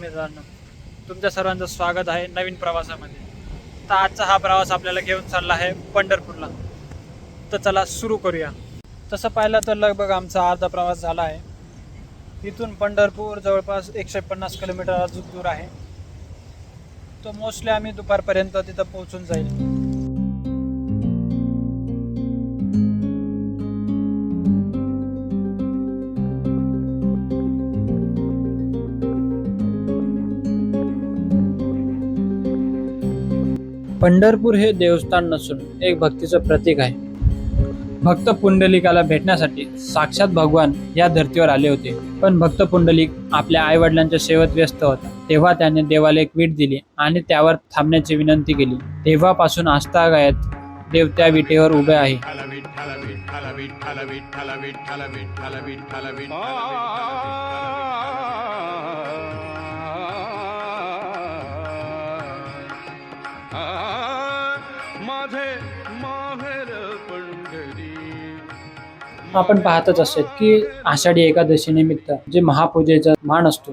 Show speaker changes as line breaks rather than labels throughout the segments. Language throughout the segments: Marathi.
मित्रांनो, तुमच्या सर्वांचं स्वागत आहे नवीन प्रवासामध्ये। तर आजचा हा प्रवास आपल्याला घेऊन चालला आहे पंढरपूरला। तर चला सुरू करूया। तसं पाहिलं तर लगभग आमचा अर्धा प्रवास झाला आहे। इथून पंढरपूर जवळपास 150 किलोमीटर अजून दूर आहे। तो मोस्टली आम्ही दुपारपर्यंत तिथं पोहोचून जाईल। पंढरपूर हे देवस्थान नसून एक भक्तीचं प्रतीक आहे। भक्त पुंडलिकाला भेटण्यासाठी साक्षात भगवान या धर्तीवर आले होते। पण भक्त पुंडलिक आपल्या आई वडिलांच्या सेवेत व्यस्त होता। तेव्हा त्याने देवाला एक वीट दिली आणि त्यावर थांबण्याची विनंती केली। तेव्हापासून आजतागायत देव त्या विटेवर उभे आहे। आपण पाहतच असेल की आषाढी एकादशी निमित्त जे महापूजेचा मान असतो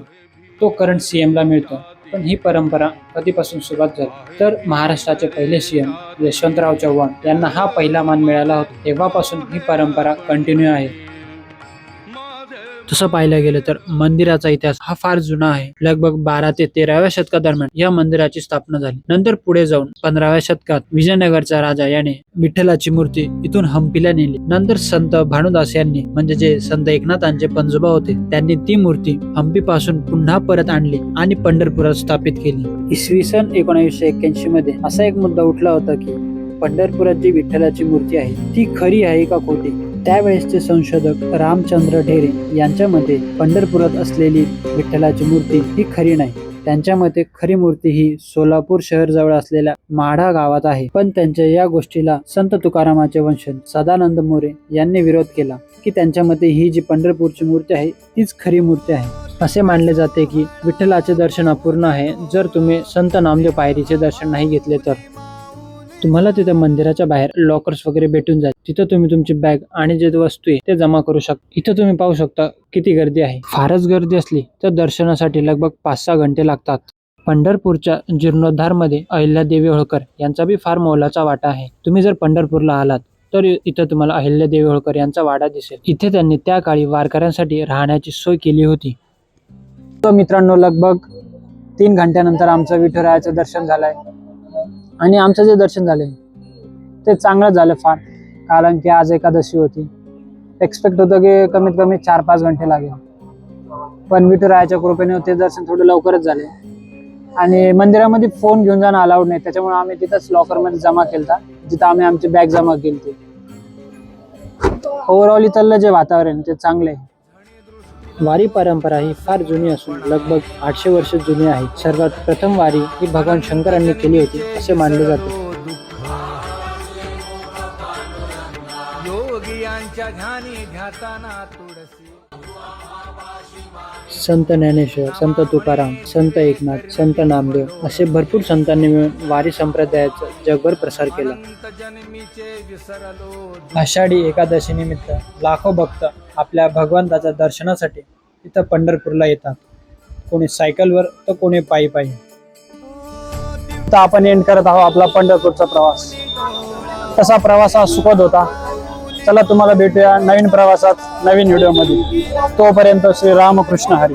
तो करंट सीएम ला मिळतो। पण ही परंपरा कधीपासून सुरुवात झाली तर महाराष्ट्राचे पहिले सीएम यशवंतराव चव्हाण यांना हा पहिला मान मिळाला होता। तेव्हापासून ही परंपरा कंटिन्यू आहे। तसं पाहायला गेलं तर मंदिराचा इतिहास हा फार जुना आहे। लगभग 12 ते 13व्या शतकादरम्यान या मंदिराची स्थापना झाली। नंतर पुढे जाऊन 15व्या शतकात विजयनगरचा राजा याने विठ्ठलाची मूर्ती इथून हम्पीला नेली। नंतर संत भानुदास यांनी म्हणजे जे संत एकनाथांचे पणजोबा होते त्यांनी ती मूर्ती हम्पी पासून पुन्हा परत आणली आणि पंढरपुरात स्थापित केली। इसवी सन 1981 मध्ये असा एक मुद्दा उठला होता की पंढरपुरात जी विठ्ठलाची मूर्ती आहे ती खरी आहे का खोटी। त्यावेळेसचे संशोधक रामचंद्र ढेरे यांच्या मते पंढरपुरात असलेली विठ्ठलाची मूर्ती ही खरी नाही। त्यांच्या मते खरी मूर्ती ही सोलापूर शहर जवळ असलेल्या माढा गावात आहे। पण त्यांच्या या गोष्टीला संत तुकारामाचे वंशज सदानंद मोरे यांनी विरोध केला की त्यांच्या मते ही जी पंढरपूरची मूर्ती आहे तीच खरी मूर्ती आहे। असे मानले जाते की विठ्ठलाचे दर्शन अपूर्ण आहे जर तुम्ही संत नामदेव पायरीचे दर्शन नाही घेतले तर। तुम्हाला तिथे मंदिराच्या बाहेर लॉकर्स वगैरे भेटून जाईल। तिथं तुम्ही तुमची बॅग आणि जे वस्तू आहे ते जमा करू शकता। इथं तुम्ही पाहू शकता किती गर्दी आहे। फारच गर्दी असली तर दर्शनासाठी लगभग 5-6 घंटे लागतात। पंढरपूरच्या जीर्णोद्धार मध्ये अहिल्यादेवी होळकर यांचा बी फार मोलाचा वाटा आहे। तुम्ही जर पंढरपूरला आलात तर इथं तुम्हाला अहिल्यादेवी होळकर यांचा वाडा दिसेल। इथे त्यांनी त्या काळी वारकऱ्यांसाठी राहण्याची सोय केली होती। तर मित्रांनो, लगभग 3 घंट्यानंतर आमचं विठुरायाचं दर्शन झालंय आणि आमचं जे दर्शन झाले ते चांगलं झालं फार, कारण की आज एकादशी होती। एक्सपेक्ट होतं की कमीत कमी 4-5 घंटे लागेल, पण विठुरायाच्या कृपेने ते दर्शन थोडं लवकरच झाले। आणि मंदिरामध्ये फोन घेऊन जाणं अलाउड नाही, त्याच्यामुळे आम्ही तिथंच लॉकरमध्ये जमा केलता जिथं आम्ही आमची बॅग जमा केली। ओव्हरऑल इथलं जे वातावरण ते चांगले आहे। वारी परंपरा ही फार जुनी असून लगभग 800 वर्ष जुनी आहे। सर्वात प्रथम वारी ही भगवान शंकरांनी केली होती असे मानले जाते। संत ज्ञानेश्वर, संत तुकाराम, संत एकनाथ, संत नामदेव असे भरपूर संतांनी मिळून वारी संप्रदायाचा जगभर प्रसार केला। आषाढी एकादशी निमित्त लाखो भक्त आपल्या भगवंताच्या दर्शनासाठी इथं पंढरपूरला येतात। कोणी सायकलवर तर कोणी पायी पायी। तर आपण एंड करत आहोत आपला पंढरपूरचा प्रवास। तसा प्रवास हा सुखद होता। चला, तुम्हाला भेटूया नवीन प्रवासात नवीन व्हिडिओ मध्ये। तोपर्यंत श्री रामकृष्ण हरी।